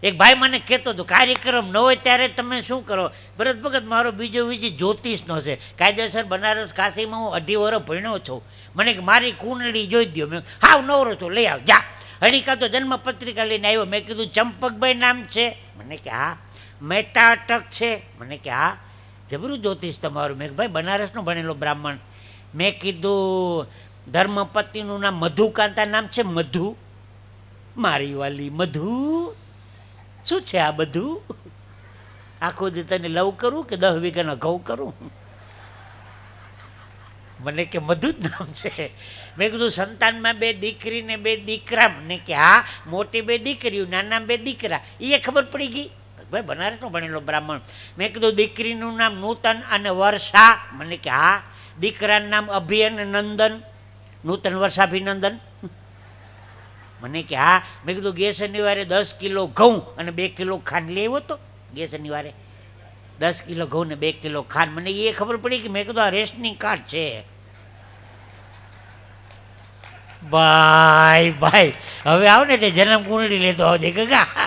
એક ભાઈ મને કહેતો હતો કાર્યક્રમ ન હોય ત્યારે તમે શું કરો? ભરત ભગત મારો બીજો વિષય જ્યોતિષનો છે, કાયદેસર બનારસ કાશીમાં હું 2.5 વર્ષ ભણ્યો છું. મને કે મારી કુંડળી જોઈ દો. મેં હાવ નવરો છું, લઈ આવ જા. હણીકા તો જન્મ પત્રિકા લઈને આવ્યો. મેં કીધું ચંપકભાઈ નામ છે? મને કે હા. મહેતા અટક છે? મને કે હા. જબરું જ્યોતિષ તમારું. મેં ભાઈ બનારસનો ભણેલો બ્રાહ્મણ. મેં કીધું ધર્મપતિનું નામ મધુકાંતા નામ છે? મધુ? મારી વાલી મધુ શું છે આ બધું? આખો દી તને લવ કરું કે 10 વીઘાના ઘઉં કરું? મને કે મધુ જ નામ છે. મેં કીધું સંતાનમાં 2 દીકરી ને 2 દીકરા? મને કે હા. મોટી 2 દીકરીઓ, નાના 2 દીકરા. એ ખબર પડી ગઈ. ભાઈ બનારસનો ભણેલો બ્રાહ્મણ. મેં કીધું દીકરીનું નામ નૂતન અને વર્ષા? મને કે હા. દીકરાનું નામ અભિ અને નંદન? નૂતન વર્ષાભિનંદન? મને કે હા. મેં કીધું ગે શનિવારે 10 કિલો ઘઉં અને 2 કિલો ખાંડ લેવો તો? ગે શનિવારે 10 કિલો ઘઉં ને 2 કિલો ખાંડ. મને એ ખબર પડી કે મેં કીધું આ રેશનિંગ કાર્ડ છે. ભાઈ ભાઈ હવે આવ ને તે જન્મ કુંડળી લેતો આવજે કાકા.